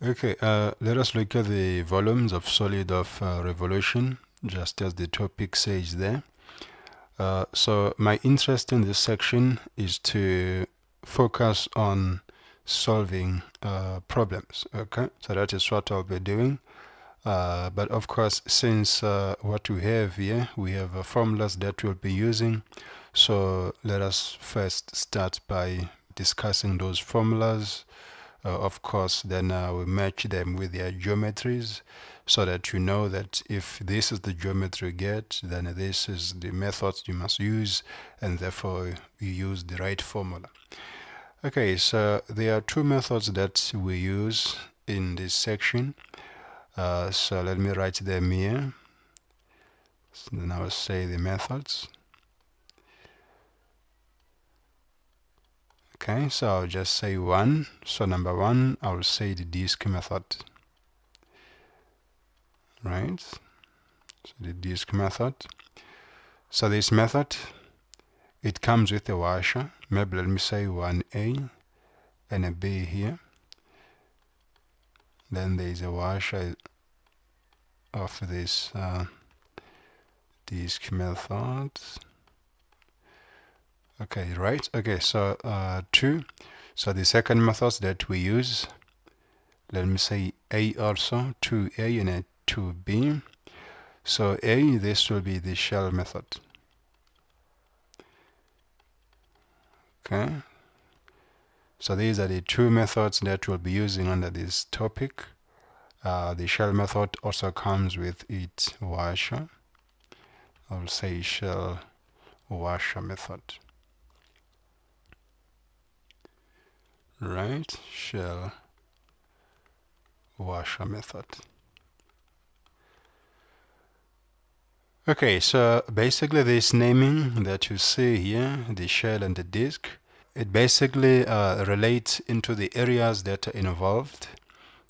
Okay, let us look at the volumes of solid of revolution, just as the topic says there. So my interest in this section is to focus on solving problems. Okay, so that is what I'll be doing. But of course, since what we have here, we have formulas that we'll be using. So let us first start by discussing those formulas. Of course, then we match them with their geometries so that you know that if this is the geometry you get, then this is the methods you must use, and therefore you use the right formula. Okay, so there are two methods that we use in this section. So let me write them here. So then I will say the methods. Okay, so I'll just say one. So number one, I will say the disk method. Right? So the disk method. So this method, it comes with a washer. Maybe let me say 1A and a B here. Then there is a washer of this disk method. Okay, right. Okay, so two. So the second method that we use, let me say A also, 2A and a 2B. So A, this will be the shell method. Okay. So these are the two methods that we'll be using under this topic. The shell method also comes with its washer. I'll say shell washer method. Right, shell washer method. Okay, so basically this naming that you see here, the shell and the disk, it basically relates into the areas that are involved.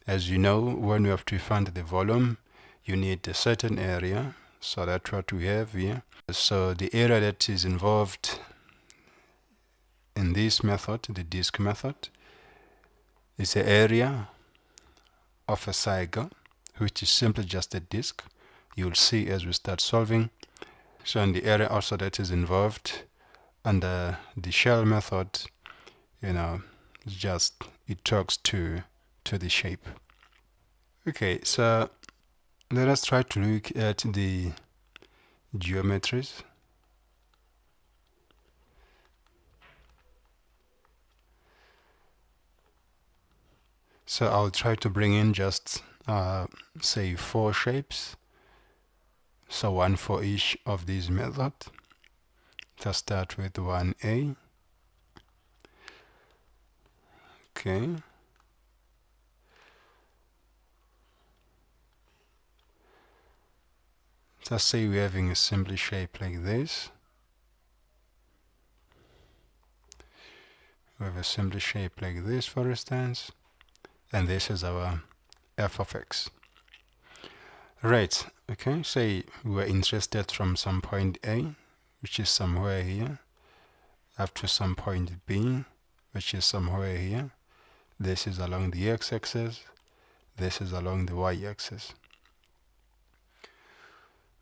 As you know, when you have to find the volume, you need a certain area. So that's what we have here. So the area that is involved in this method, the disk method, is the area of a cycle, which is simply just a disk. You'll see as we start solving. So in the area also that is involved under the shell method, just it talks to the shape. Okay, so let us try to look at the geometries. So I'll try to bring in just say 4 shapes. So one for each of these methods. Let's start with 1A. Okay. Let's say we're having a simple shape like this. We have a simple shape like this, for instance, and this is our f of x. Right, okay, say we're interested from some point A, which is somewhere here, up to some point B, which is somewhere here. This is along the x-axis, this is along the y-axis.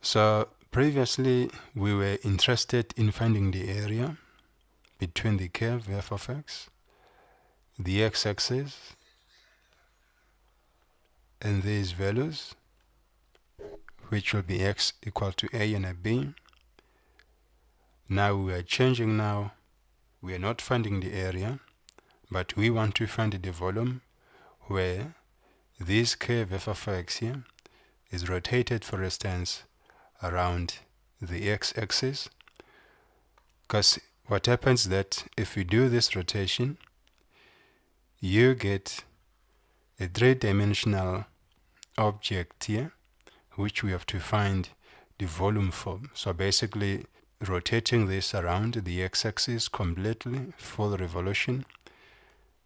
So previously we were interested in finding the area between the curve f of x, the x-axis, and these values, which will be x equal to a and a b. Now we are changing now. We are not finding the area, but we want to find the volume where this curve f of x here is rotated, for instance, around the x-axis. Because what happens is that if you do this rotation, you get a three-dimensional object here, which we have to find the volume for. So basically, rotating this around the x-axis completely for the revolution,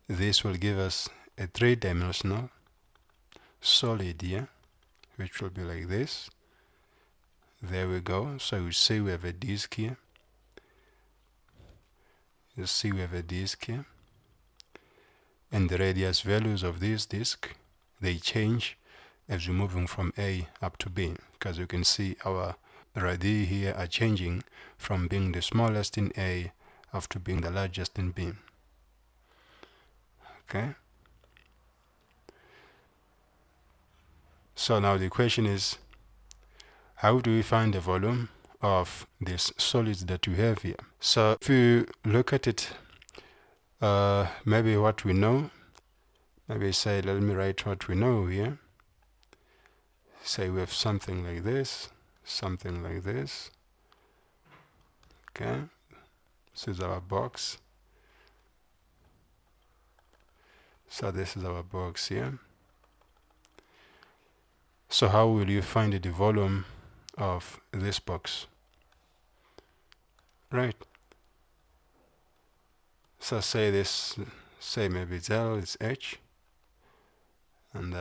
this will give us a three-dimensional solid here, which will be like this. There we go. So you see we have a disk here. You see we have a disk here. And the radius values of this disk, they change as we're moving from A up to B, because you can see our radii here are changing from being the smallest in A up to being the largest in B. Okay. So now the question is, how do we find the volume of these solids that we have here? So if you look at it, maybe what we know, maybe say, let me write what we know here. Say we have something like this, something like this. Okay, this is our box. So this is our box here. So how will you find the volume of this box? Right. So say this, say maybe it's L, it's H, and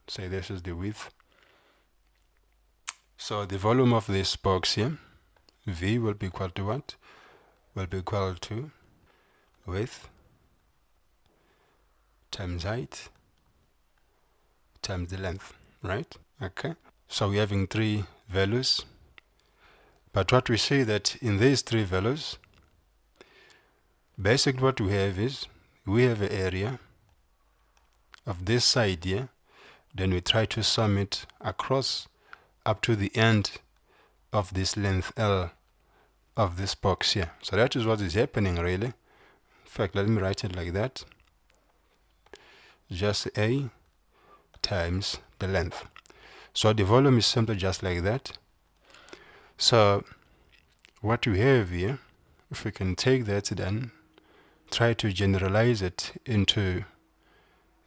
say this is the width. So the volume of this box here, V, will be equal to what? Will be equal to width times height times the length, right? Okay. So we're having three values. But what we see that in these three values, basically what we have is, we have an area of this side here, then we try to sum it across up to the end of this length L of this box here. So that is what is happening really. In fact, let me write it like that. Just A times the length. So the volume is simply just like that. So what we have here, if we can take that then try to generalize it into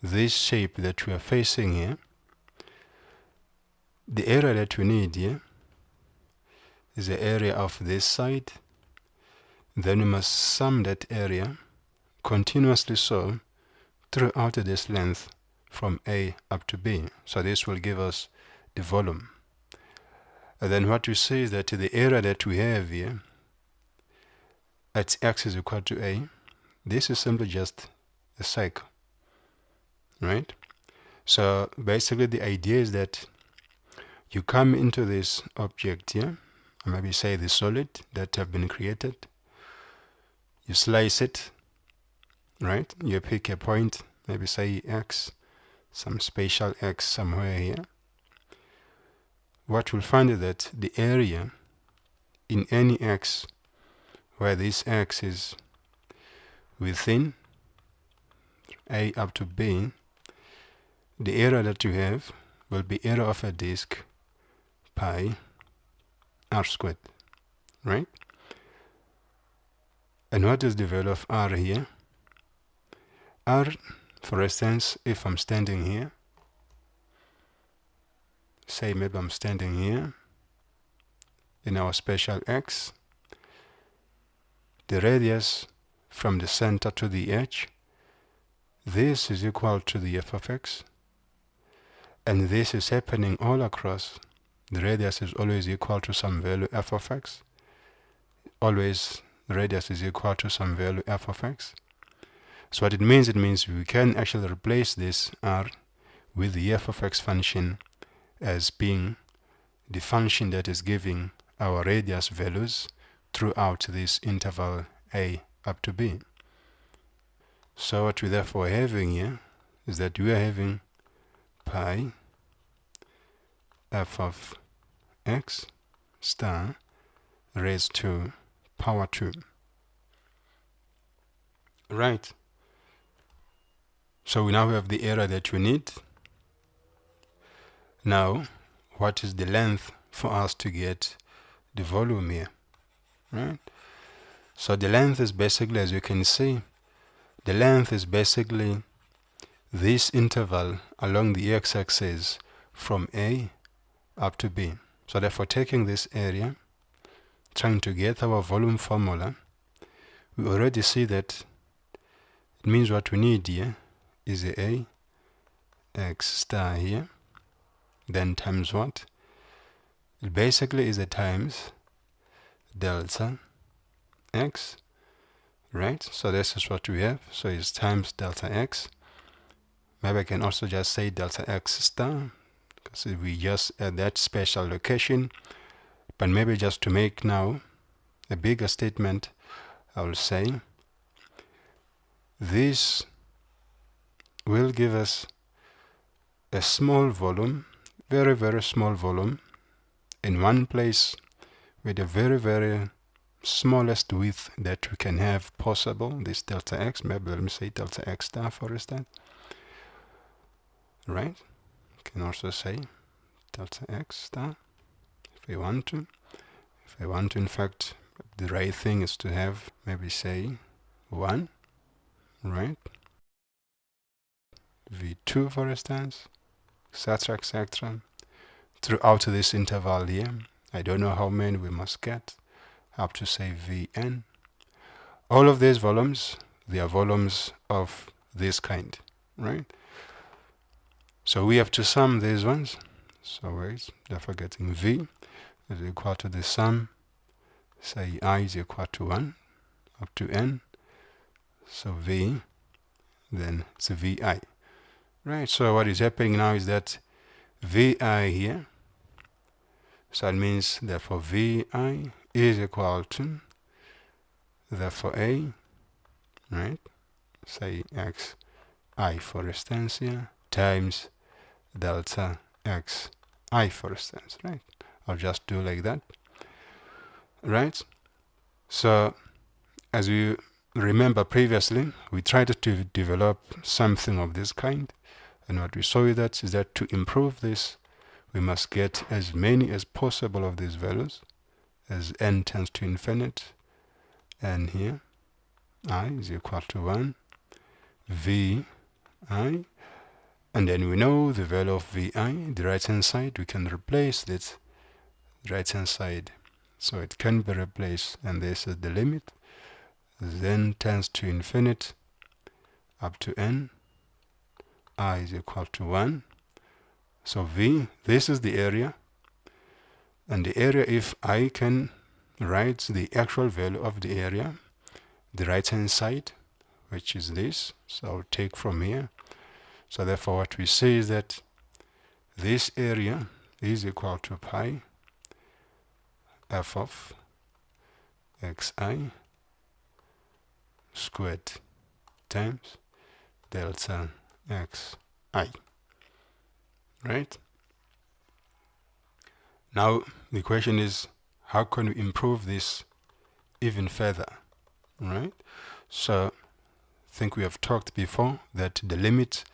this shape that we are facing here, the area that we need here is the area of this side. Then we must sum that area continuously so throughout this length from A up to B. So this will give us the volume. And then what we see is that the area that we have here at x is equal to A, this is simply just a cycle, right? So basically the idea is that you come into this object here, or maybe say the solid that have been created, you slice it, right? You pick a point, maybe say x, some spatial x somewhere here. What we'll find is that the area in any x where this x is within A up to B, the area that you have will be area of a disk pi r squared, right? And what is the value of r here? R, for instance, if I'm standing here, say maybe I'm standing here in our special x, the radius from the center to the edge, this is equal to the f of x, and this is happening all across. The radius is always equal to some value f of x. Always the radius is equal to some value f of x. So what it means we can actually replace this r with the f of x function as being the function that is giving our radius values throughout this interval A up to B. So what we're therefore having here is that we are having pi f of x star raised to power 2. Right. So we now have the area that we need. Now, what is the length for us to get the volume here? Right. So the length is basically, as you can see, the length is basically this interval along the x-axis from A up to B. So therefore, taking this area, trying to get our volume formula, we already see that it means what we need here is a x star here, then times what? It basically is a times delta x, right? So this is what we have. So it's times delta x Maybe I can also just say delta x star, because we just at that special location. But maybe just to make now a bigger statement, I will say this will give us a small volume, very, very small volume, in one place with a very, very smallest width that we can have possible, this delta x. Maybe let me say delta x star, for instance. Right? You can also say delta x star if we want to. If I want to, in fact, the right thing is to have, maybe say 1, right? V2, for instance, etc., etc. Throughout this interval here, I don't know how many we must get, up to say Vn. All of these volumes, they are volumes of this kind, right? So we have to sum these ones. So wait, therefore getting V is equal to the sum, say I is equal to 1 up to n. So V, then it's Vi. Right, so what is happening now is that Vi here, so it means therefore Vi is equal to, therefore A, right, say xi for instance here, times delta xi for instance, right? I'll just do like that, right? So as you remember previously, we tried to develop something of this kind, and what we saw is that to improve this, we must get as many as possible of these values as n tends to infinite, and here I is equal to 1, Vi, and then we know the value of Vi, the right hand side, we can replace this right hand side, so it can be replaced, and this is the limit, then tends to infinite up to n, I is equal to 1. So V, this is the area, and the area, if I can write the actual value of the area, the right hand side, which is this, so I'll take from here. So therefore what we say is that this area is equal to pi f of xi squared times delta xi, right? Now the question is, how can we improve this even further, right? So I think we have talked before that the limit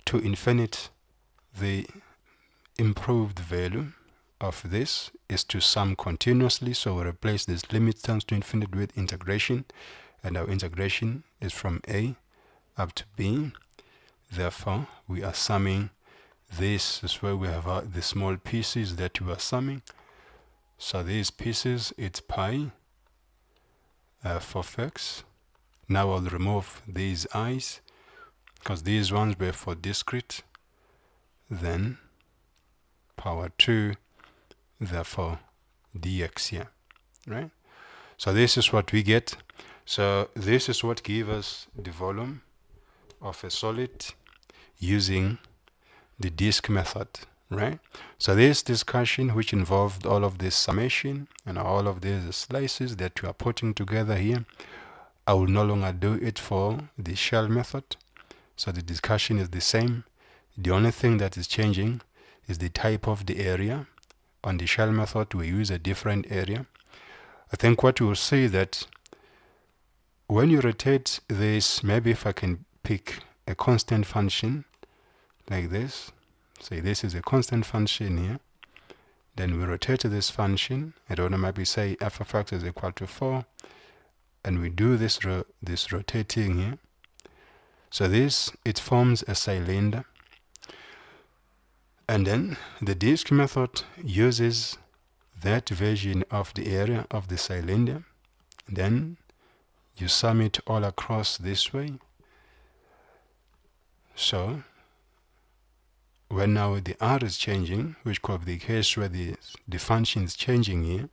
to infinite, the improved value of this is to sum continuously, so we replace this limit tends to infinite with integration, and our integration is from a up to b. Therefore we are summing. This is where we have the small pieces that we are summing. So these pieces, it's pi f of x. Now I'll remove these i's because these ones were for discrete. Then power 2, therefore dx here, right? So this is what we get. So this is what gives us the volume of a solid using the disk method, right? So this discussion, which involved all of this summation and all of these slices that we are putting together here, I will no longer do it for the shell method. So the discussion is the same. The only thing that is changing is the type of the area. On the shell method, we use a different area. I think what you will see that when you rotate this, maybe if I can pick a constant function like this, say this is a constant function here, then we rotate this function. I don't know, maybe say f of x is equal to 4, and we do this rotating here. So this, it forms a cylinder, and then the disk method uses that version of the area of the cylinder. Then you sum it all across this way. So when now the r is changing, which could be the case where the function is changing here,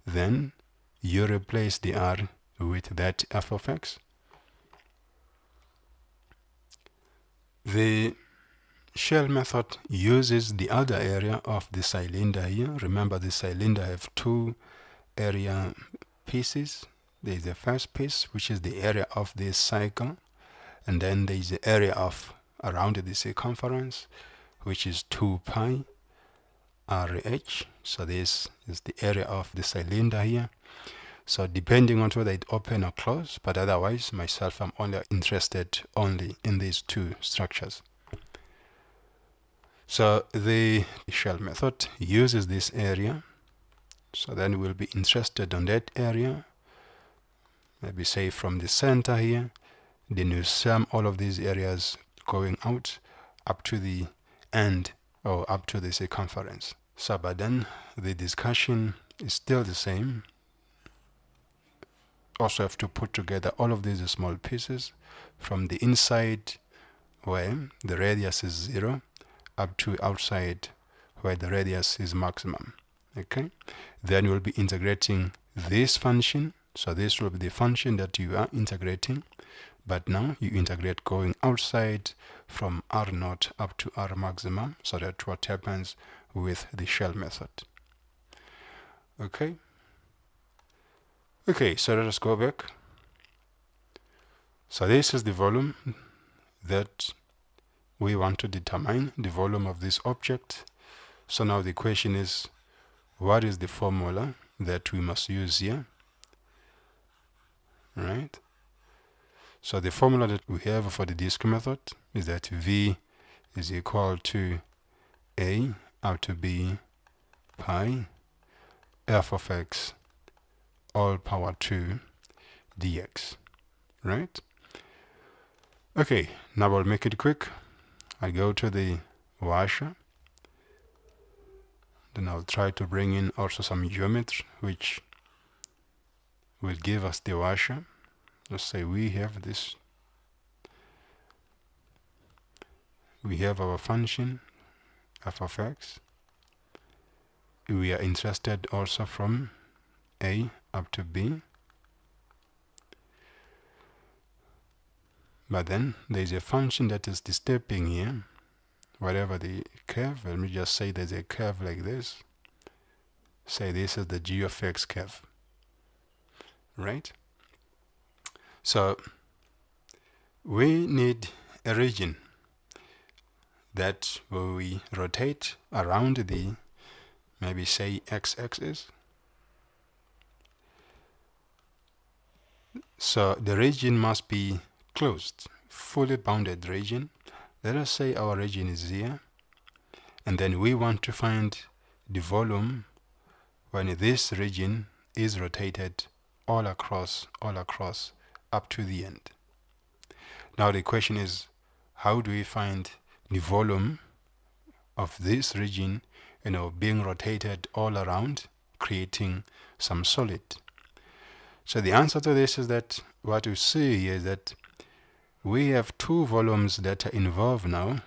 then you replace the r with that f of x. The shell method uses the other area of the cylinder here. Remember, the cylinder have two area pieces. There is the first piece, which is the area of this cycle, and then there is the area of around the circumference, which is 2 pi RH. So this is the area of the cylinder here. So depending on whether it open or close, but otherwise myself, I'm only interested in these two structures. So the shell method uses this area. So then we'll be interested on that area. Maybe say from the center here. Then you sum all of these areas going out up to the end or up to the circumference. So but then the discussion is still the same. Also have to put together all of these small pieces from the inside where the radius is 0 up to outside where the radius is maximum. Okay, then we'll be integrating this function. So this will be the function that you are integrating, but now you integrate going outside from R0 up to R maximum. So that's what happens with the shell method. Okay, so let us go back. So this is the volume that we want to determine, the volume of this object. So now the question is, what is the formula that we must use here? Right? So the formula that we have for the disk method is that V is equal to A up to B pi f of x all power 2 dx. Right? Okay, now I'll make it quick. I go to the washer. Then I'll try to bring in also some geometry which will give us the washer. Let's say we have this. We have our function f of x. We are interested also from A up to B. But then there is a function that is disturbing here. Whatever the curve, let me just say there's a curve like this. Say this is the g of x curve. Right? So we need a region that where we rotate around the, maybe say x-axis. So the region must be closed, fully bounded region. Let us say our region is here, and then we want to find the volume when this region is rotated all across up to the end. Now the question is, how do we find the volume of this region, being rotated all around, creating some solid? So the answer to this is that what you see here is that we have two volumes that are involved now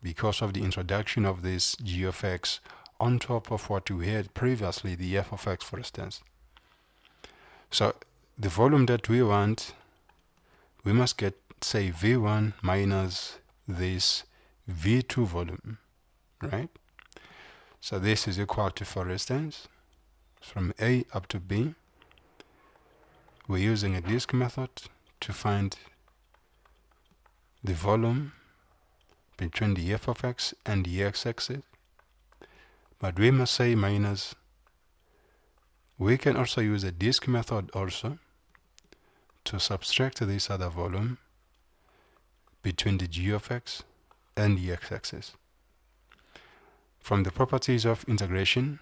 because of the introduction of this g of x on top of what we had previously, the f of x, for instance. So the volume that we want, we must get, say, v1 minus this v2 volume, right? So this is equal to, for instance, from A up to B, we're using a disk method to find the volume between the f of x and the x-axis, but we must say minus. We can also use a disk method also to subtract this other volume between the g of x and the x-axis. From the properties of integration,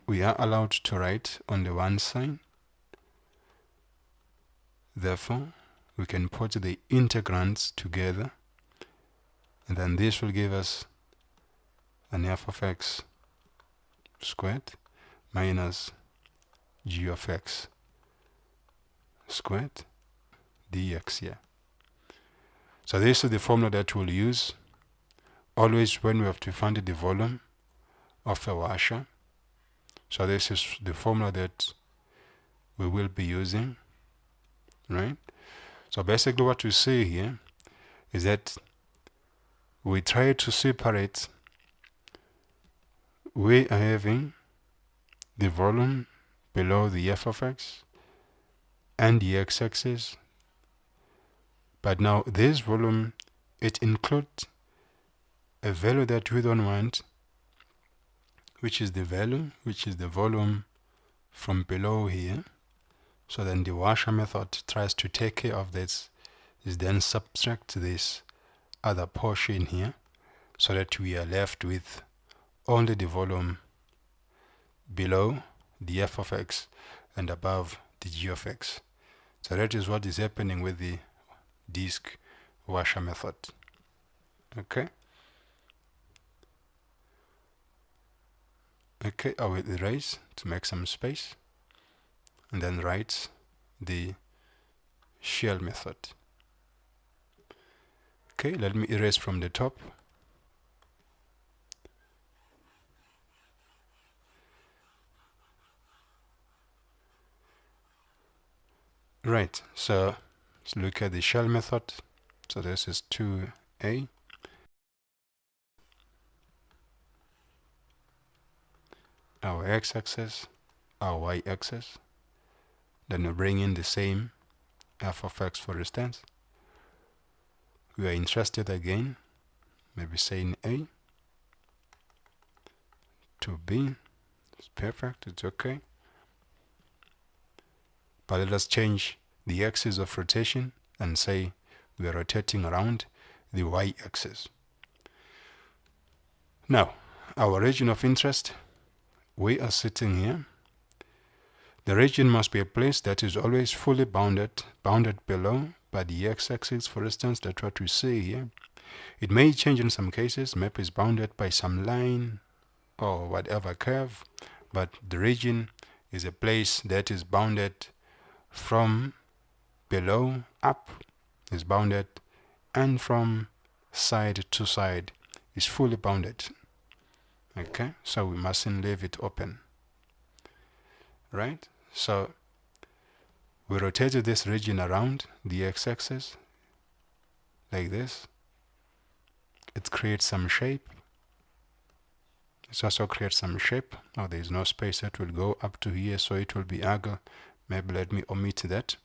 we are allowed to write on the one side. Therefore, we can put the integrands together, and then this will give us an f of x squared minus g of x squared dx here. So this is the formula that we'll use always when we have to find the volume of a washer. So this is the formula that we will be using, right? So basically what we see here is that we try to separate. We are having the volume below the f of x and the x-axis, but now this volume, it includes a value that we don't want, which is the volume from below here. So then the washer method tries to take care of this, is then subtract this other portion here, so that we are left with only the volume below the f of x and above the g of x. So that is what is happening with the disk washer method. Okay. Okay, I will erase to make some space and then write the shell method. Okay, let me erase from the top. Right, so let's look at the shell method. So this is 2a. Our x-axis, our y-axis. Then we bring in the same f of x, for instance. We are interested again, maybe saying a to b. It's perfect, it's okay. But let us change the axis of rotation and say we are rotating around the y-axis. Now, our region of interest, we are sitting here. The region must be a place that is always fully bounded below by the x-axis, for instance. That's what we see here. It may change in some cases. Map is bounded by some line or whatever curve, but the region is a place that is bounded from below up, is bounded, and from side to side is fully bounded. Okay, so we mustn't leave it open. Right? So we rotated this region around the x-axis like this. It creates some shape. It also creates some shape. Now there is no space that will go up to here, so it will be angle. Maybe let me omit that.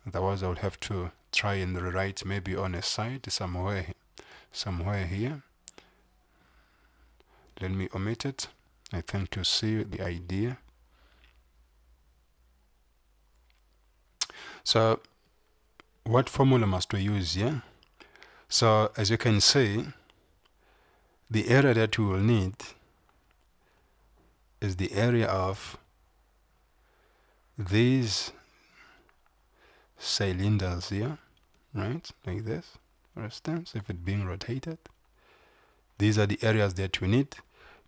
Otherwise I will have to try and rewrite maybe on a side somewhere here. Let me omit it. I think you see the idea. So what formula must we use here? So as you can see, the area that we will need is the area of these cylinders here, right? Like this, for instance, if it's being rotated. These are the areas that we need.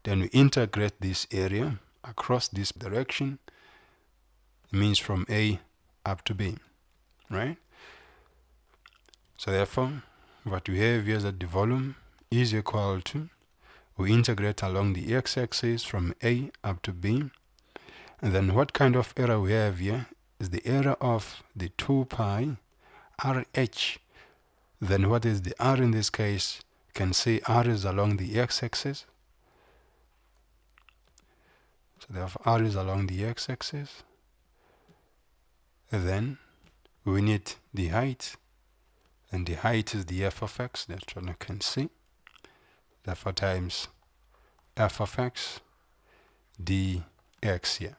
Then we integrate this area across this direction. It means from A up to B, right? So therefore, what we have here is that the volume is equal to, we integrate along the x-axis from A up to B. And then what kind of area we have here is the area of the 2 pi RH. Then what is the R in this case? You can see R is along the x-axis. So therefore R is along the x-axis. Then we need the height. And the height is the f of x. That's what you can see. Therefore times f of x dx here.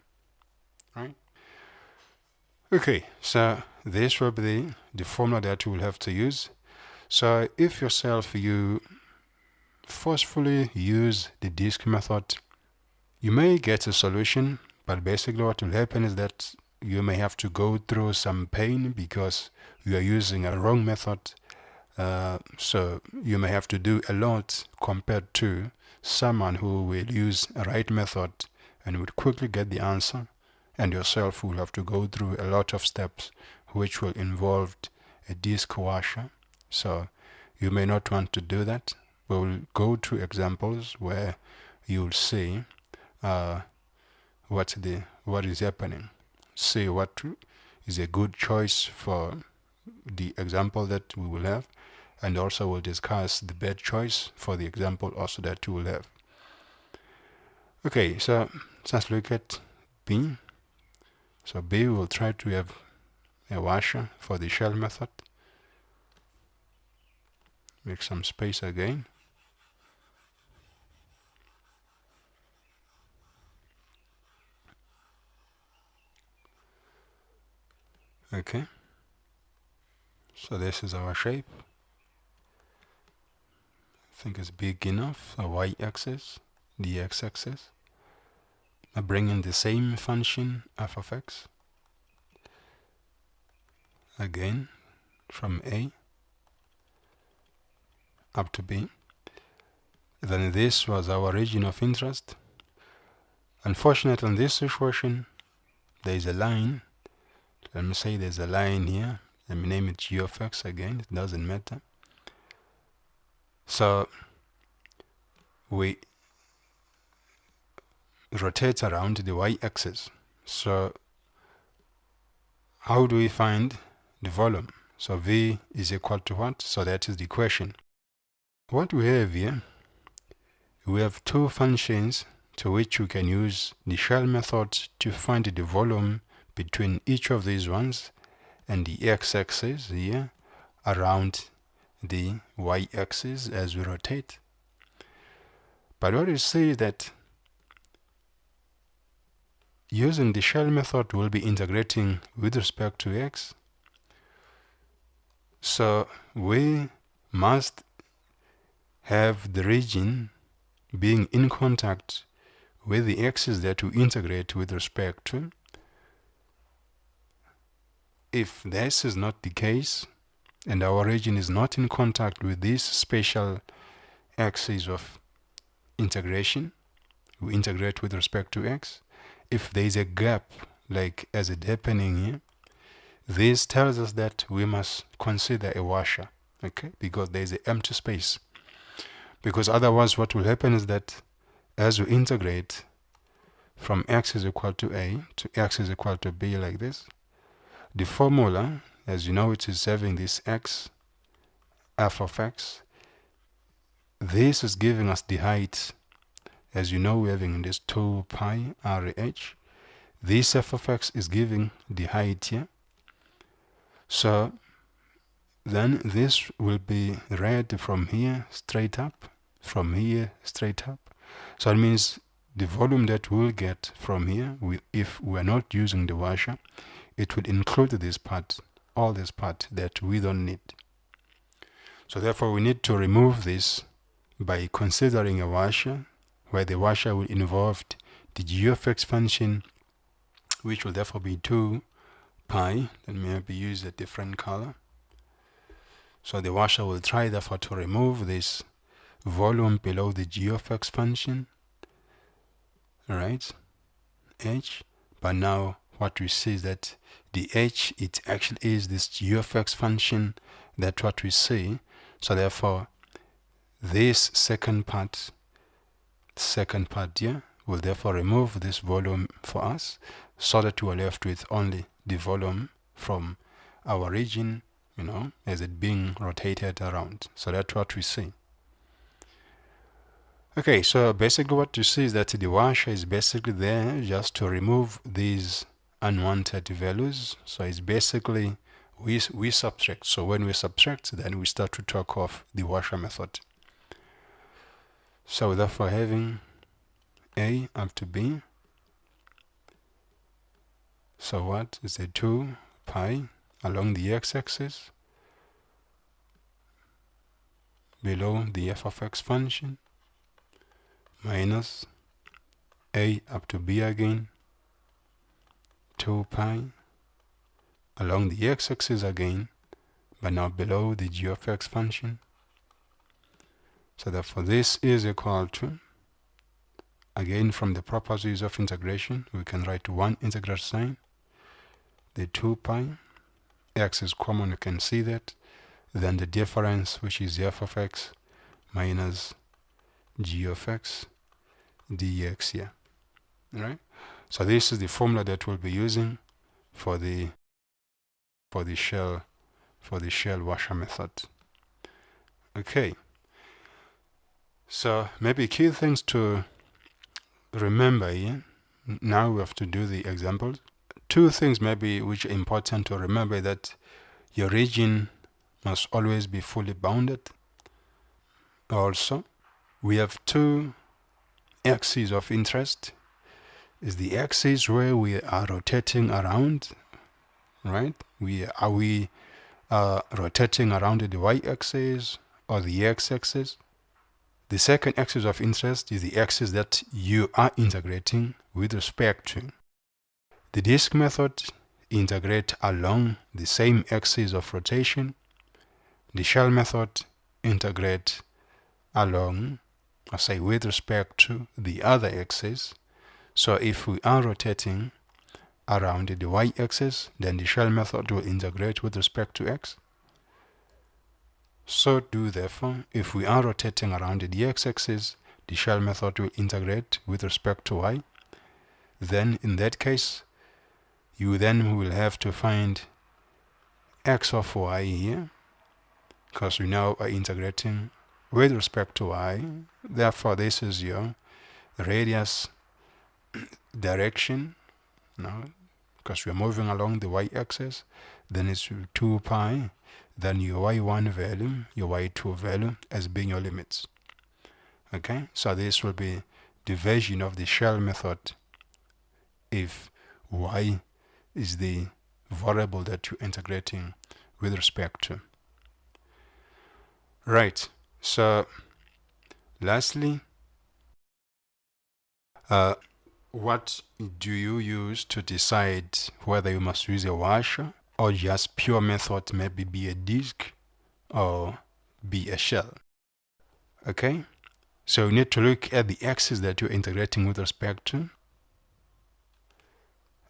Right? Okay, so this will be the formula that you will have to use. So if yourself you forcefully use the disk method, you may get a solution, but basically what will happen is that you may have to go through some pain because you are using a wrong method. So you may have to do a lot compared to someone who will use a right method and would quickly get the answer, and yourself will have to go through a lot of steps which will involve a disk washer. So you may not want to do that. We will go through examples where you will see what is happening. See what is a good choice for the example that we will have, and also we'll discuss the bad choice for the example also that you will have. Okay, so let's look at B. So B will try to have a washer for the shell method. Make some space again. Okay, so this is our shape. I think it's big enough. A y-axis, the x-axis. I bring in the same function f of x. Again, from A up to B. Then this was our region of interest. Unfortunately, in this situation, there is a line. Let me say there's a line here. Let me name it g of x again. It doesn't matter. So we rotate around the y-axis. So how do we find the volume? So V is equal to what? So that is the question. What we have here, we have two functions to which you can use the shell method to find the volume between each of these ones and the x-axis here around the y-axis as we rotate. But what you see is that using the shell method we'll be integrating with respect to x. So we must have the region being in contact with the axis that we integrate with respect to. If this is not the case, and our region is not in contact with this special axis of integration, we integrate with respect to x. If there is a gap, like as it happening here, this tells us that we must consider a washer, okay, because there is an empty space. Because otherwise what will happen is that as we integrate from x is equal to a to x is equal to b like this, the formula, as you know, it is having this x, f of x. This is giving us the height. As you know, we're having this 2 pi rh. This f of x is giving the height here. So then this will be read from here straight up, from here straight up. So it means the volume that we'll get from here, if we're not using the washer, it would include this part, all this part that we don't need. So therefore we need to remove this by considering a washer, where the washer will involve the g of x function, which will therefore be 2 pi. Let me maybe use a different color. So the washer will try therefore to remove this volume below the g of x function, right, h. But now what we see is that the h, it actually is this g of x function. That's what we see. So therefore this second part here will therefore remove this volume for us, so that we are left with only the volume from our region, you know, as it being rotated around. So that's what we see. Okay, so basically what you see is that the washer is basically there just to remove these unwanted values. So it's basically we subtract. So when we subtract, then we start to talk of the washer method. So therefore having a up to b, so what is a 2 pi along the x-axis below the f of x function minus a up to b again, 2 pi along the x-axis again, but now below the g of x function. So therefore this is equal to, again from the properties of integration, we can write one integral sign, the 2 pi, x is common, you can see that, then the difference, which is f of x minus g of x dx here, right? So this is the formula that we'll be using for the shell washer method. Okay, so maybe key things to remember here. Now we have to do the examples. Two things maybe which are important to remember, that your region must always be fully bounded. Also, we have two axes of interest. Is the axis where we are rotating around, right? Are we rotating around the y-axis or the x-axis? The second axis of interest is the axis that you are integrating with respect to. The disk method integrate along the same axis of rotation. The shell method integrate along, I say, with respect to the other axis. So if we are rotating around the y-axis, then the shell method will integrate with respect to x. So do therefore, if we are rotating around the x-axis, the shell method will integrate with respect to y. Then in that case, you then will have to find x of y here, because we now are integrating with respect to y. Therefore, this is your radius direction now, because we are moving along the y-axis. Then it's 2 pi, then your y1 value, your y2 value as being your limits. Okay, so this will be the version of the shell method if y is the variable that you're integrating with respect to. Right, so lastly, what do you use to decide whether you must use a washer or just pure method, maybe be a disk or be a shell? Okay, so you need to look at the axis that you're integrating with respect to.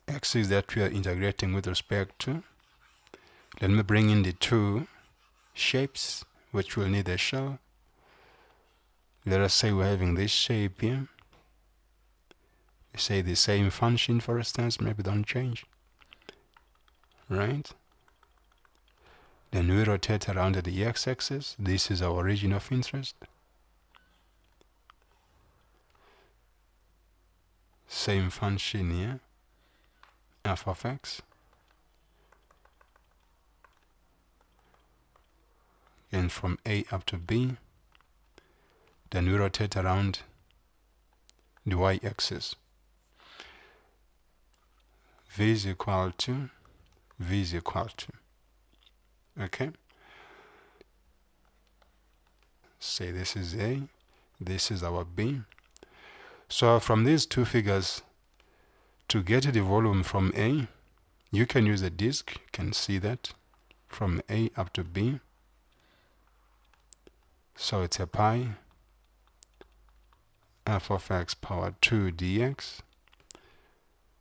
Axis that we are integrating with respect to. Let me bring in the two shapes which will need a shell. Let us say we're having this shape here. Say the same function, for instance, maybe don't change. Right? Then we rotate around the x-axis. This is our region of interest. Same function here, f of x. And from A up to B. Then we rotate around the y-axis. V is equal to, V is equal to. Okay? Say this is A, this is our B. So from these two figures, to get the volume from A, you can use a disk. You can see that from A up to B. So it's a pi f of x power 2 dx.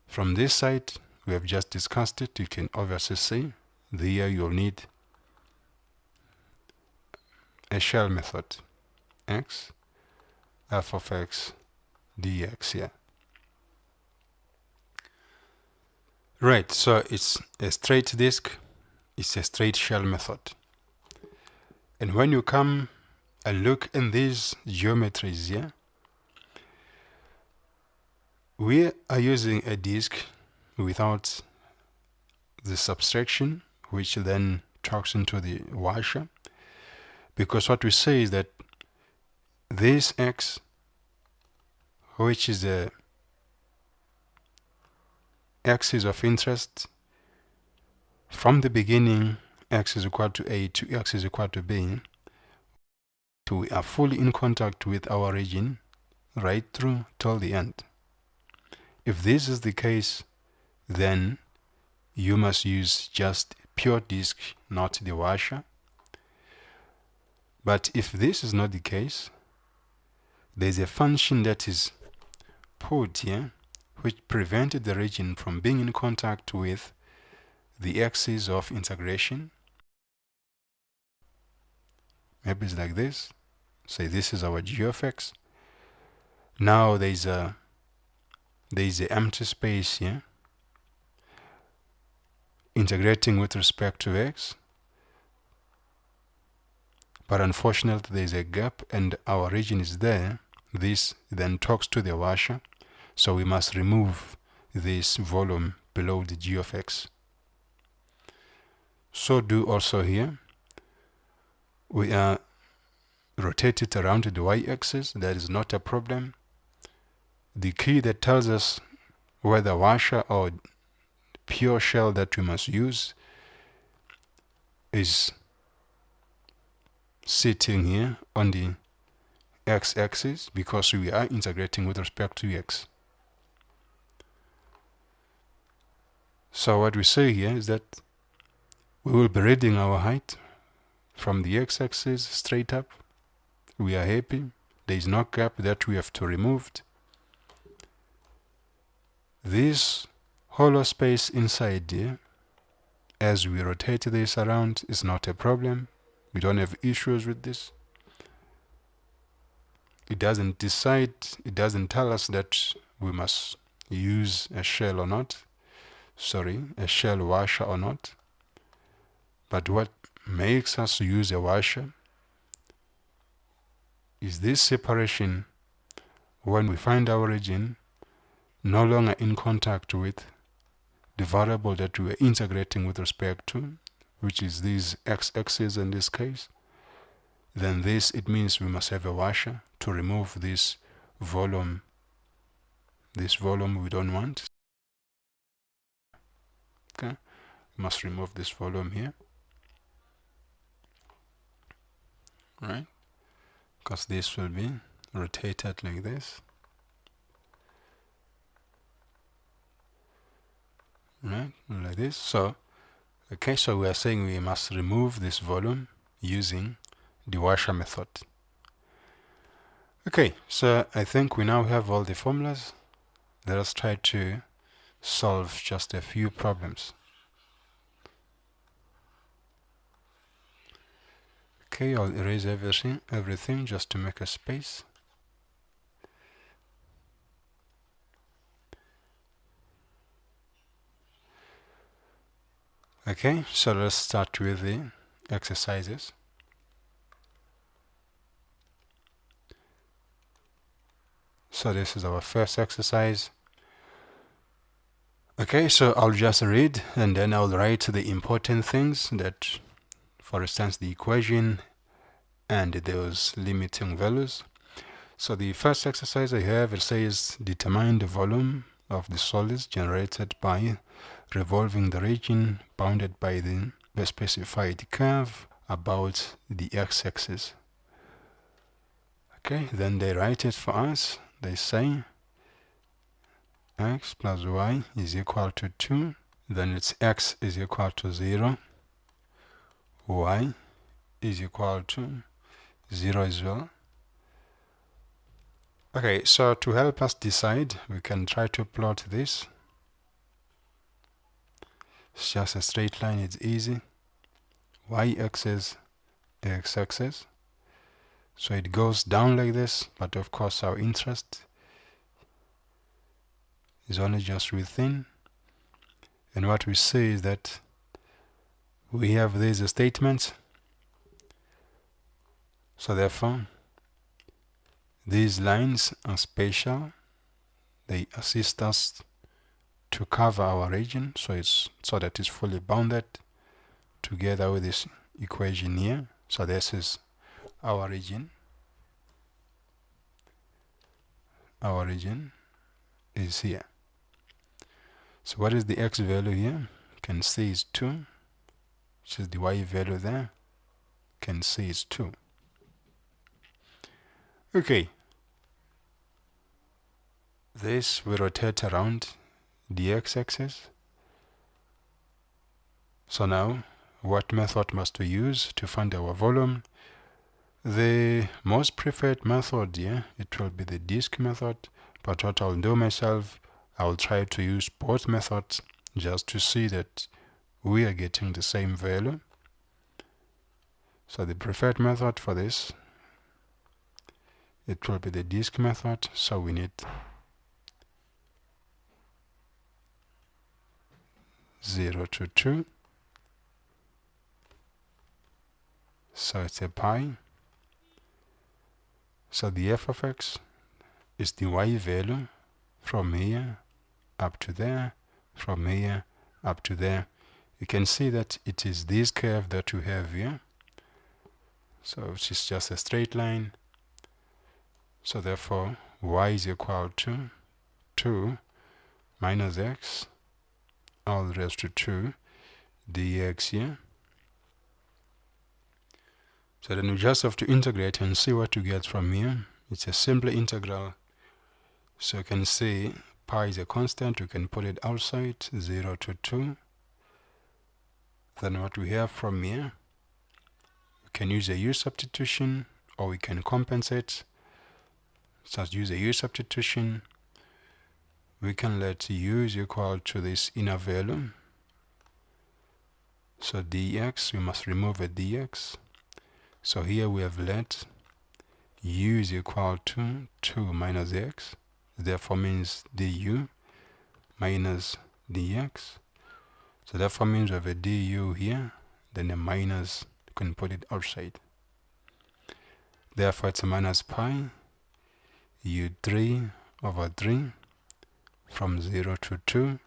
From this side, we have just discussed it. You can obviously see there you'll need a shell method, x f of x dx here. Right, so it's a straight disk, it's a straight shell method. And when you come and look in these geometries here, we are using a disk without the subtraction, which then talks into the washer, because what we say is that this x, which is the axis of interest, from the beginning x is equal to A to x is equal to B, to we are fully in contact with our region right through till the end. If this is the case, then you must use just pure disk, not the washer. But if this is not the case, there's a function that is put here which prevented the region from being in contact with the axis of integration. Maybe it's like this. Say this is our g of x. Now there's a empty space here integrating with respect to x. but unfortunately there is a gap and our region is there. This then talks to the washer, so we must remove this volume below the g of x. So do also here. We rotate it around the y-axis. That is not a problem. The key that tells us whether washer or pure shell that we must use is sitting here on the x-axis because we are integrating with respect to x. So what we say here is that we will be reading our height from the x-axis straight up. We are happy. There is no gap that we have to remove. This hollow space inside here, as we rotate this around, is not a problem. We don't have issues with this. It doesn't decide, it doesn't tell us that we must use a shell or not. Sorry, a shell washer or not. But what makes us use a washer is this separation when we find our region no longer in contact with the variable that we are integrating with respect to, which is these x-axis in this case. Then this, it means we must have a washer to remove this volume we don't want. Okay, we must remove this volume here, right? Because this will be rotated like this, right? Like this. So, okay, so we are saying we must remove this volume using the washer method. Okay, so I think we now have all the formulas. Let us try to solve just a few problems. Okay, I'll erase everything just to make a space. Okay, so let's start with the exercises. So this is our first exercise. Okay, so I'll just read and then I'll write the important things that, for instance, the equation and those limiting values. So the first exercise I have, it says determine the volume of the solids generated by revolving the region bounded by the specified curve about the x-axis. Okay, then they write it for us. They say x plus y is equal to 2. Then it's x is equal to 0. Y is equal to 0 as well. Okay, so to help us decide, we can try to plot this. It's just a straight line, it's easy. Y-axis, x-axis. So it goes down like this, but of course our interest is only just within. And what we see is that we have these statements. So therefore, these lines are spatial. They assist us to cover our region, so that it's fully bounded together with this equation here. So this is our region. Our region is here. So what is the x value here? You can see it's 2, which is the y value there. You can see it's 2. Okay. This will rotate around the x-axis. So now, what method must we use to find our volume? The most preferred method here, it will be the disk method, but what I'll do myself, I'll try to use both methods just to see that we are getting the same value. So the preferred method for this, it will be the disk method, so we need 0 to 2, So it's a pi. So the f of x is the y value from here up to there, from here up to there. You can see that it is this curve that you have here. So which is just a straight line. So therefore y is equal to 2 minus x all raised to 2 dx here. So then we just have to integrate and see what you get from here. It's a simple integral. So you can see pi is a constant. You can put it outside, 0 to 2. Then what we have from here, we can use a u substitution or we can compensate. So let's use a u substitution. We can let u is equal to this inner value. So dx, we must remove a dx. So here we have let u is equal to 2 minus x. Therefore means du minus dx. So therefore means we have a du here, then a minus, you can put it outside. Therefore it's a minus pi u3 over 3 from 0 to 2.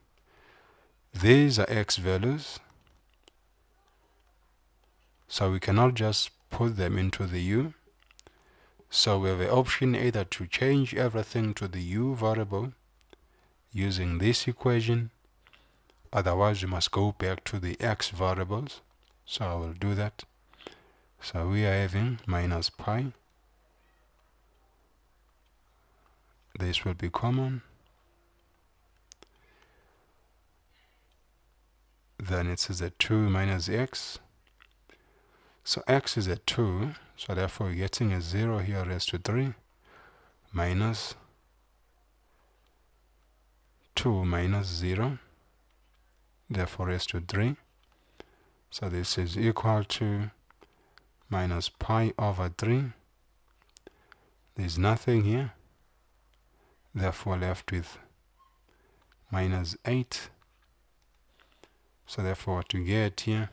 These are x values. So we cannot just put them into the u. So we have the option either to change everything to the u variable using this equation. Otherwise we must go back to the x variables. So I will do that. So we are having minus pi. This will be common. Then it says a 2 minus x. So x is a 2, so therefore we're getting a 0 here raised to 3 minus 2 minus 0, therefore raised to 3. So this is equal to minus pi over 3. There's nothing here, therefore left with minus 8. So therefore what we get here,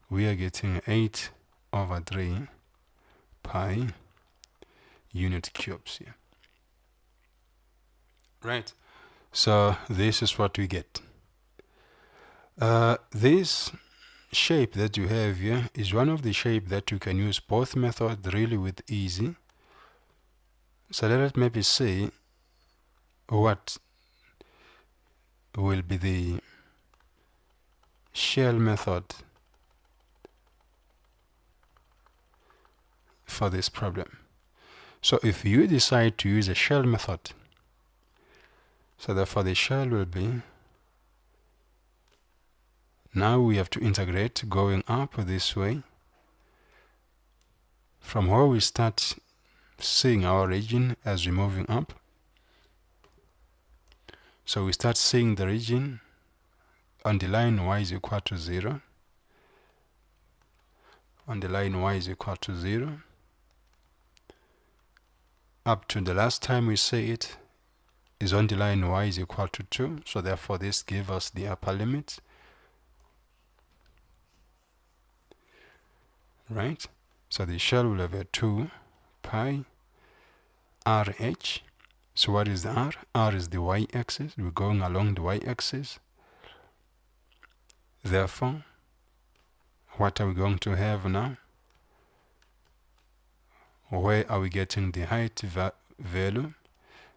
we are getting 8 over 3 pi unit cubes here. Right, so this is what we get. This shape that you have here is one of the shape that you can use both methods really with easy. So let's maybe see what will be the shell method for this problem. So if you decide to use a shell method, so therefore the shell will be, now we have to integrate going up this way from where we start seeing our region as we're moving up. So we start seeing the region on the line y is equal to 0. On the line y is equal to 0. Up to the last time we see it is on the line y is equal to 2. So therefore this gives us the upper limit. Right? So the shell will have a 2 pi RH. So what is the r? R is the y-axis. We're going along the y-axis. Therefore, what are we going to have now? Where are we getting the height value?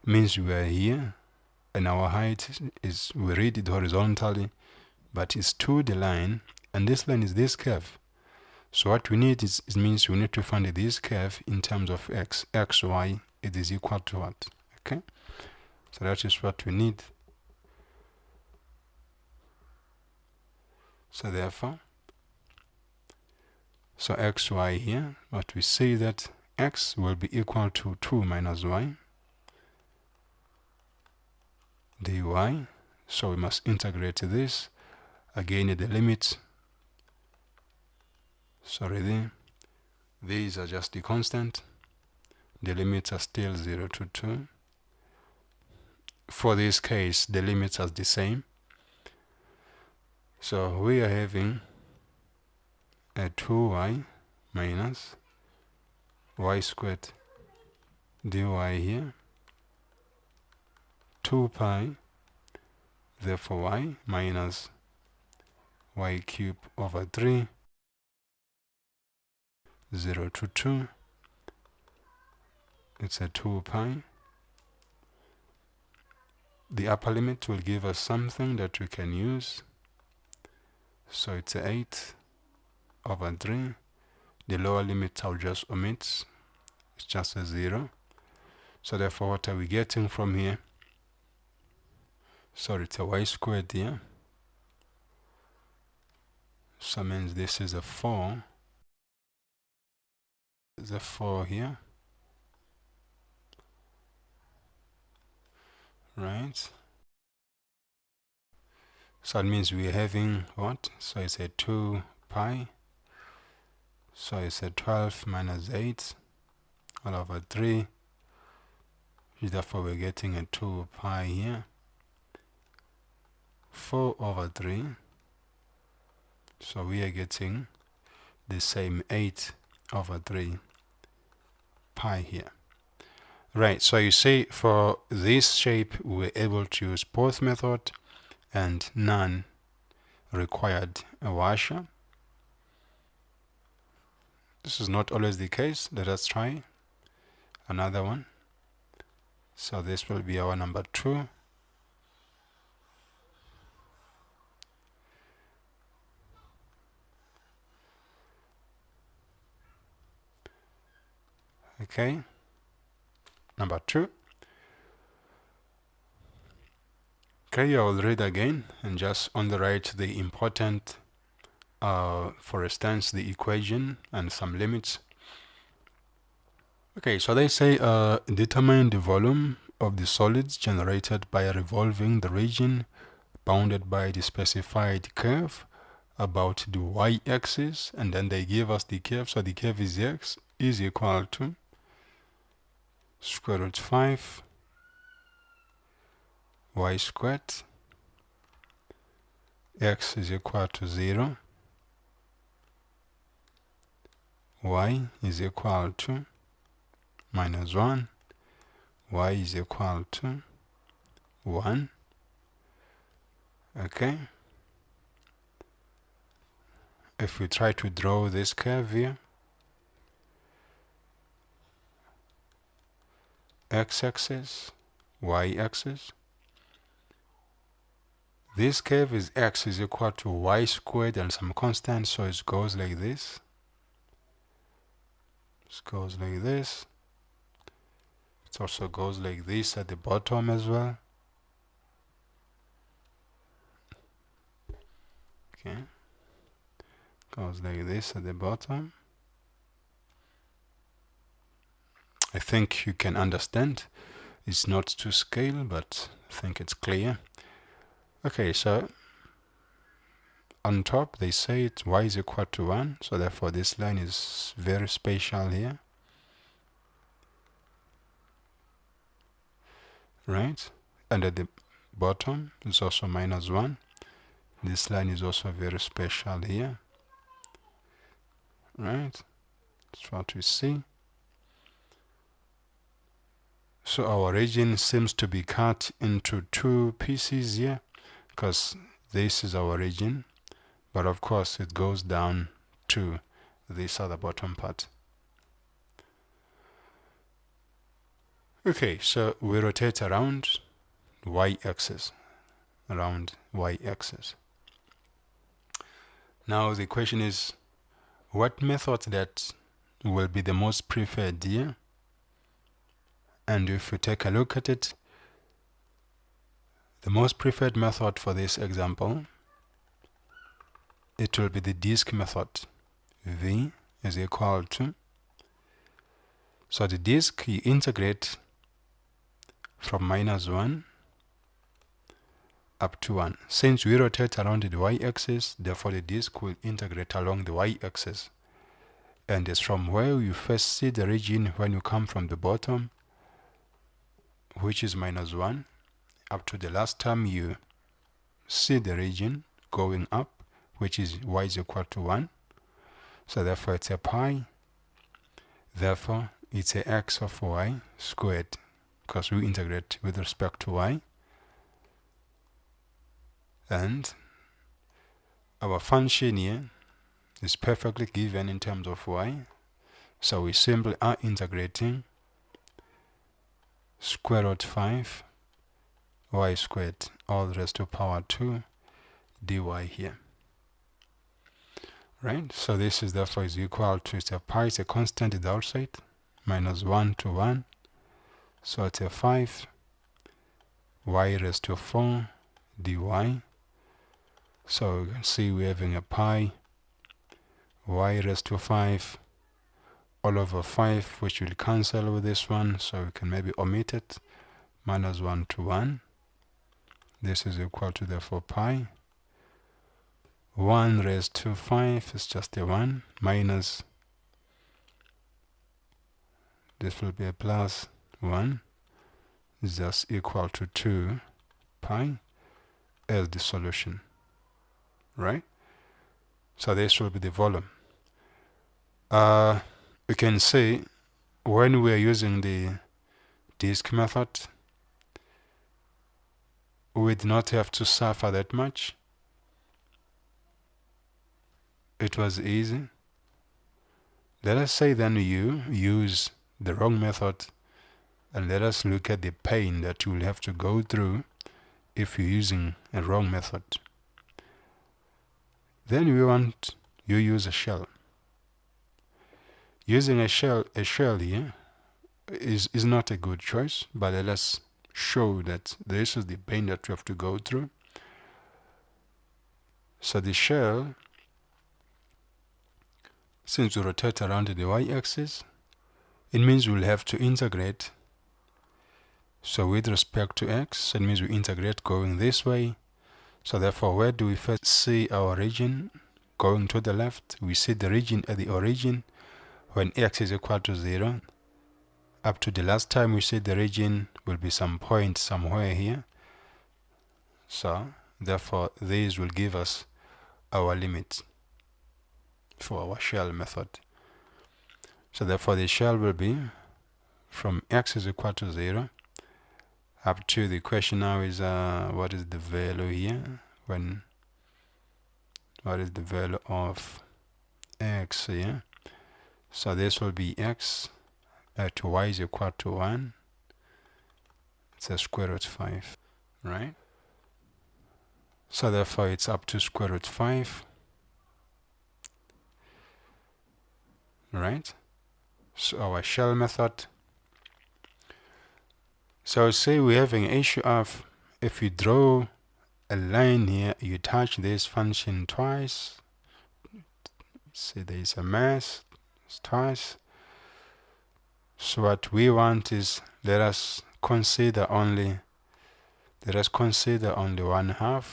Means we are here, and our height is, we read it horizontally, but it's to the line, and this line is this curve. So what we need is, it means we need to find this curve in terms of x, y, it is equal to what? Okay, so that is what we need. So therefore, so xy here, what we see that x will be equal to 2 minus y dy. So we must integrate this. Again, the limits, sorry, these are just the constant. The limits are still 0 to 2. For this case, the limits are the same. So we are having a 2y minus y squared dy here, 2 pi, therefore y minus y cube over 3, 0 to 2, it's a 2 pi. The upper limit will give us something that we can use, so it's a 8 over 3. The lower limit I'll just omit, it's just a 0. So therefore, what are we getting from here? Sorry, it's a y squared here. So means this is a 4. There's a 4 here. Right? So it means we're having what? So it's a 2 pi. So it's a 12 minus 8 all over 3. Therefore, we're getting a 2 pi here. 4 over 3. So we are getting the same 8 over 3 pi here. Right, so you see for this shape we're able to use both method and none required a washer. This is not always the case. Let us try another one. So this will be our number 2. Okay, number 2. Okay, I will read again and just on the right the important, for instance, the equation and some limits. Okay, so they say determine the volume of the solids generated by revolving the region bounded by the specified curve about the y-axis, and then they give us the curve. So the curve is x is equal to square root 5 y squared, x is equal to 0, y is equal to minus 1, y is equal to 1. Okay, if we try to draw this curve here, x-axis, y-axis, this curve is x is equal to y squared and some constant, so it goes like this. It goes like this. It also goes like this at the bottom as well. Okay, goes like this at the bottom. I think you can understand. It's not to scale, but I think it's clear. Okay, so on top they say it y is equal to 1, so therefore this line is very special here. Right? And at the bottom it's also minus 1. This line is also very special here. Right? That's what we see. So our region seems to be cut into 2 pieces here, because this is our region, but of course it goes down to this other bottom part. Okay, so we rotate around y-axis, Now the question is, what method that will be the most preferred here? And if we take a look at it, the most preferred method for this example, it will be the disk method. V is equal to, so the disk you integrate from minus 1 up to 1. Since we rotate around the y-axis, therefore the disk will integrate along the y-axis. And it's from where you first see the region when you come from the bottom, which is minus 1, up to the last time you see the region going up, which is y is equal to 1. So therefore it's a pi. Therefore it's a x of y squared, because we integrate with respect to y. And our function here is perfectly given in terms of y. So we simply are integrating square root 5 y squared all raised to power 2 dy here. Right? So this is therefore is equal to, it's a pi, it's a constant, is outside, minus 1 to 1. So it's a 5 y raised to 4 dy. So you can see we're having a pi y raised to 5 all over 5, which will cancel with this one, so we can maybe omit it, minus 1 to 1. This is equal to therefore pi 1 raised to 5 is just a 1, minus, this will be a plus 1, is just equal to 2 pi as the solution, right? So this will be the volume. We can say when we are using the disk method, we did not have to suffer that much. It was easy. Let us say then you use the wrong method, and let us look at the pain that you will have to go through if you're using a wrong method. Then we want you use a shell. Using a shell here is not a good choice, but let us show that this is the pain that we have to go through. So the shell, since we rotate around the y-axis, it means we'll have to integrate. So with respect to x, it means we integrate going this way. So therefore, where do we first see our region? Going to the left, we see the region at the origin when x is equal to 0. Up to the last time we see the region will be some point somewhere here. So therefore, these will give us our limit for our shell method. So therefore, the shell will be from x is equal to 0 up to, the question now is what is the value here, what is the value of x here? So this will be x at y is equal to 1. It's a square root 5, right? So therefore it's up to square root 5, right? So our shell method. So say we're having an issue of, if you draw a line here, you touch this function twice. See, there is a mess, it's twice. So what we want is, let us consider only 1/2,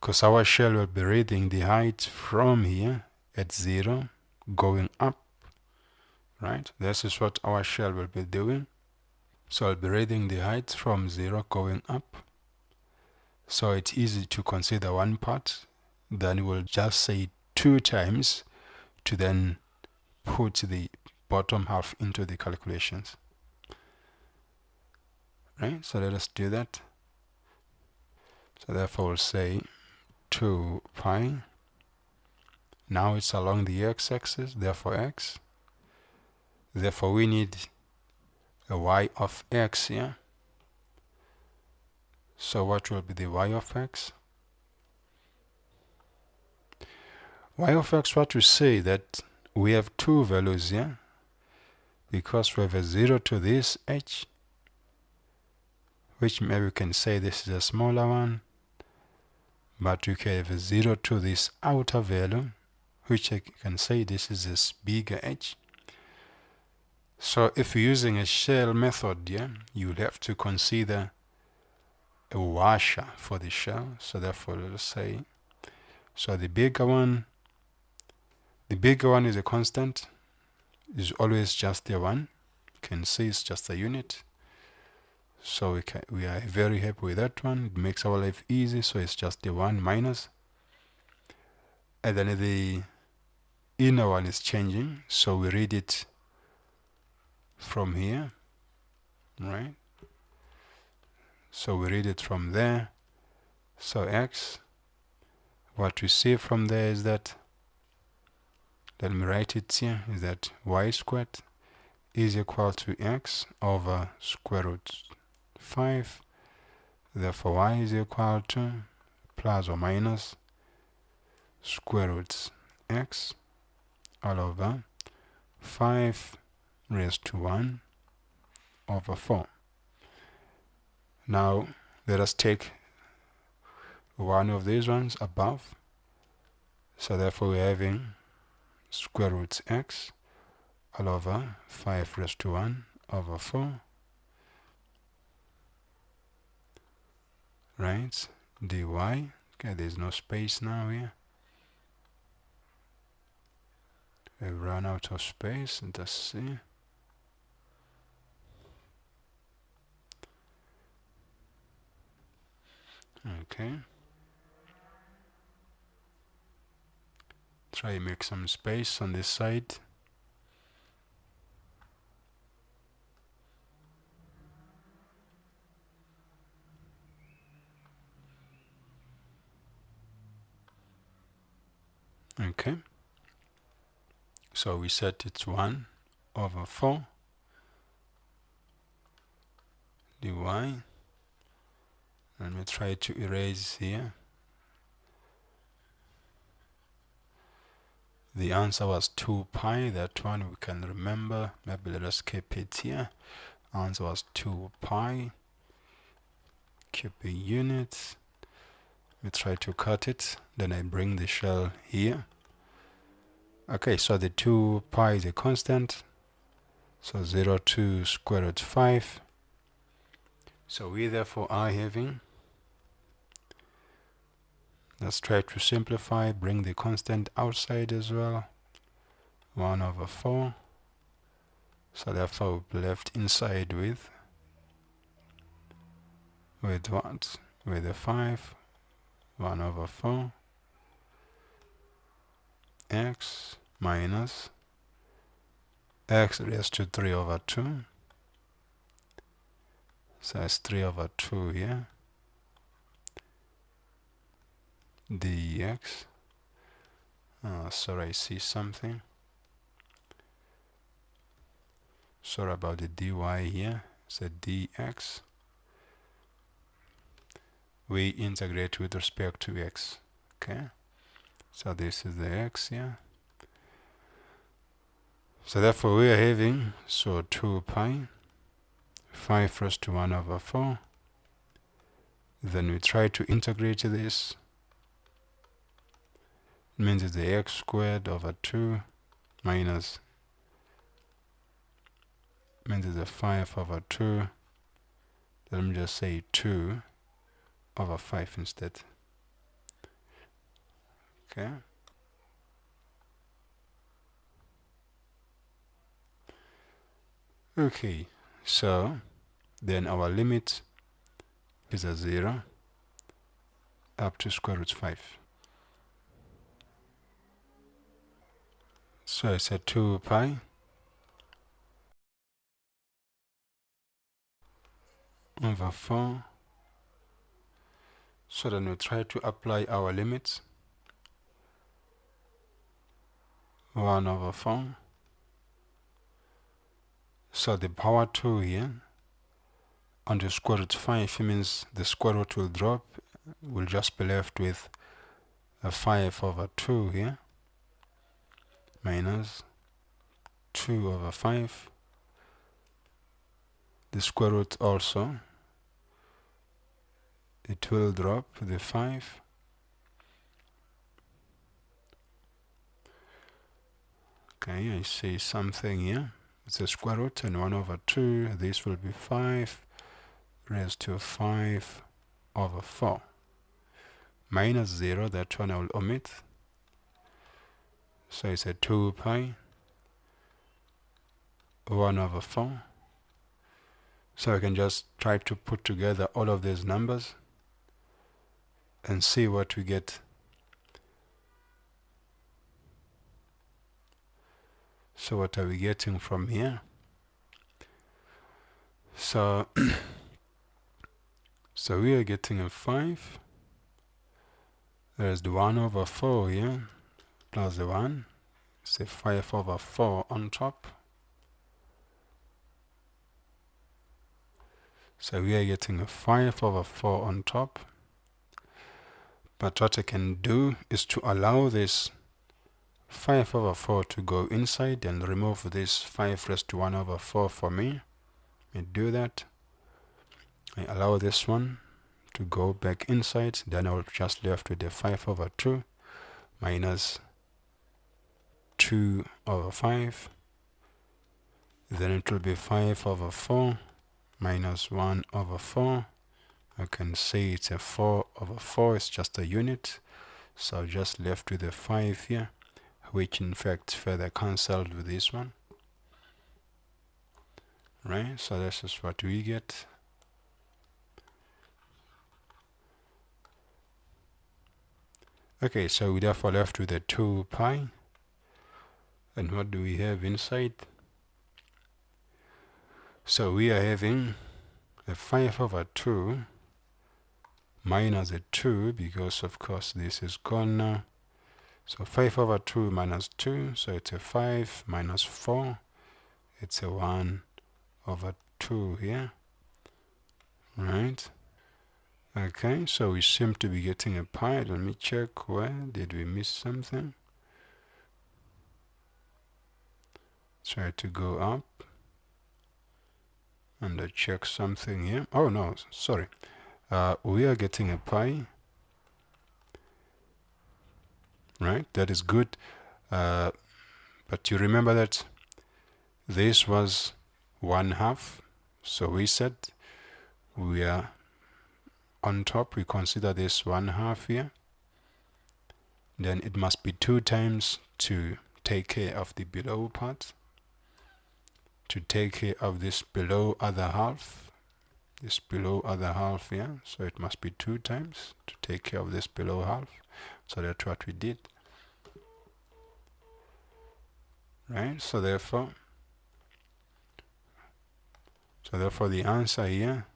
because our shell will be reading the height from here at 0 going up, right? This is what our shell will be doing. So I'll be reading the height from 0 going up. So it's easy to consider one part. Then we'll just say 2 times to then put the bottom half into the calculations. Right? So let us do that. So therefore we'll say 2 pi. Now it's along the x-axis, therefore x. Therefore we need a y of x here. So what will be the y of x? Y of x, what we say that we have 2 values here, because we have a 0 to this h, which maybe we can say this is a smaller one, but we can have a 0 to this outer value, which I can say this is this bigger h. So if you're using a shell method here, you'll have to consider a washer for the shell. So therefore, let's say, so the bigger one is a constant, is always just a 1. You can see it's just a unit. So we are very happy with that one. It makes our life easy. So it's just a 1 minus. And then inner one is changing, so we read it from here, right? So we read it from there. So x, what we see from there is that, let me write it here, is that y squared is equal to x over square root 5. Therefore y is equal to plus or minus square root x all over 5 raised to 1 over 4. Now let us take one of these ones above. So therefore we're having square root x all over 5 raised to 1 over 4, right? dy. Okay, there's no space now here. We've run out of space. Let us see. Okay. Try make some space on this side. Okay. So we set it's 1 over 4 dy. And we try to erase here. The answer was 2 pi. That one we can remember. Maybe let us keep it here. Answer was 2 pi. Keep a unit. We try to cut it. Then I bring the shell here. Okay, so the 2 pi is a constant. So 0 to square root 5. So we therefore are having, let's try to simplify, bring the constant outside as well. 1 over 4. So therefore we'll be left inside with what? With a 5. 1 over 4 x minus x raised to 3 over 2. So it's 3 over 2 here. dx. Sorry, I see something. Sorry about the dy here. It's a dx. We integrate with respect to x. Okay. So this is the x here. So therefore we are having, so 2 pi 5 raised to 1 over 4. Then we try to integrate this. It means it's the x squared over 2 minus, means it's a 5 over 2. Let me just say 2 over 5 instead. Okay. Okay, so then our limit is a 0 up to square root 5. So I said 2 pi over 4. So then we try to apply our limits. 1 over 4. So the power 2 here on the square root 5 means the square root will drop. We'll just be left with a 5 over 2 here minus 2 over 5. The square root also, it will drop the 5. Okay, I see something here. It's a square root and 1 over 2. This will be 5 raised to 5 over 4. Minus 0, that one I will omit. So it's a 2 pi 1 over 4. So I can just try to put together all of these numbers and see what we get. So what are we getting from here? So so we are getting a 5. There's the 1 over 4 here, plus the 1. It's a 5 over 4 on top. So we are getting a 5 over 4 on top. But what I can do is to allow this 5 over 4 to go inside and remove this 5 raised to 1 over 4 for me. I do that. I allow this one to go back inside. Then I'll just left with the 5 over 2 minus 2 over 5. Then it will be 5 over 4 minus 1 over 4. I can say it's a 4 over 4. It's just a unit. So just left with a 5 here, which in fact further cancelled with this one. Right, so this is what we get. Okay, so we therefore left with a 2 pi. And what do we have inside? So we are having a 5 over 2 minus a 2, because of course this is gone now. So 5 over 2 minus 2, so it's a 5 minus 4. It's a 1 over 2 here. Right? Okay, so we seem to be getting a pi. Let me check. Where did we miss something? Try to go up and check something here. Oh no, sorry. We are getting a pi. Right, that is good. But you remember that this was 1/2. So we said we are on top. We consider this 1/2 here. Then it must be 2 times to take care of the below part. To take care of this below other half. This below other half here. So it must be 2 times to take care of this below half. So that's what we did. Right? So therefore the answer here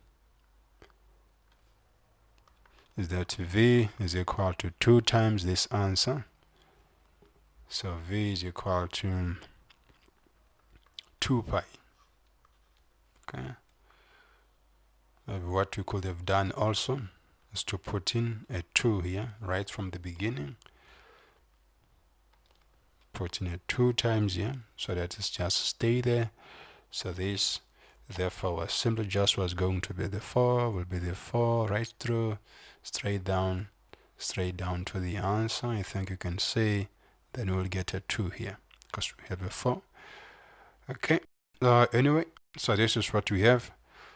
is that V is equal to 2 times this answer. So V is equal to 2 pi. Okay. What we could have done also is to put in a 2 here right from the beginning. Put in a 2 times here, so that it just stay there. So this therefore was simply just was going to be the 4, will be the 4 right through, straight down to the answer. I think you can say then we'll get a 2 here because we have a 4. Okay, anyway, so this is what we have.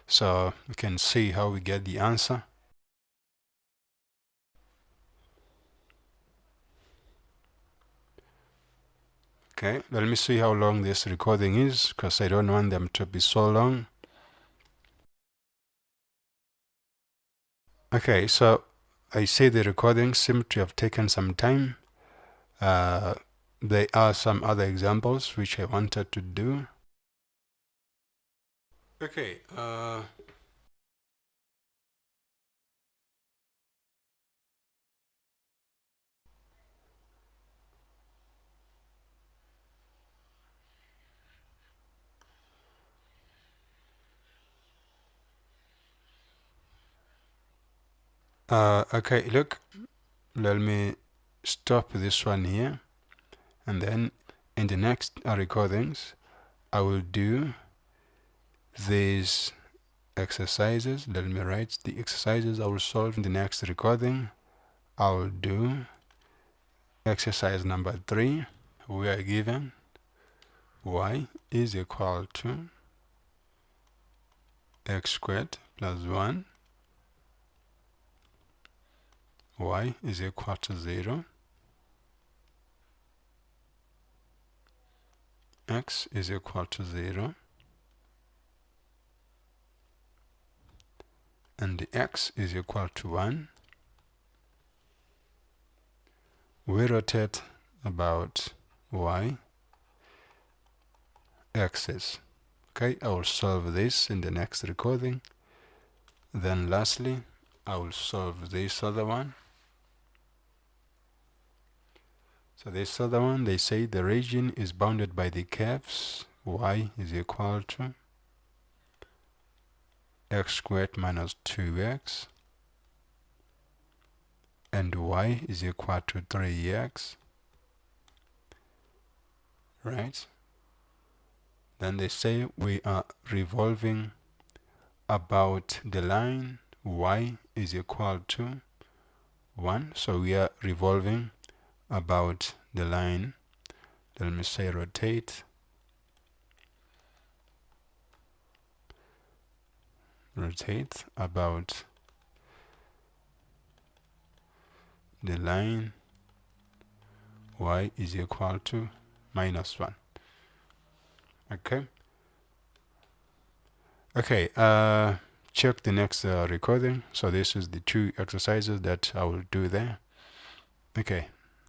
So we can see how we get the answer. Okay, let me see how long this recording is, because I don't want them to be so long. Okay, so I see the recording seemed to have taken some time. There are some other examples which I wanted to do. Okay, okay, look, let me stop this one here, and then in the next recordings I will do these exercises. Let me write the exercises I will solve in the next recording. I will do exercise number 3. We are given y is equal to x squared plus 1, y is equal to 0, x is equal to 0, and the x is equal to 1. We rotate about y x's. Okay, I will solve this in the next recording. Then lastly, I will solve this other one. So this other one, they say the region is bounded by the curves y is equal to x squared minus 2x and y is equal to 3x, right? Then they say we are revolving about the line y is equal to 1. So we are revolving about the line. Let me say rotate about the line y is equal to -1. Okay, check the next recording. So this is the two exercises that I will do there. Okay,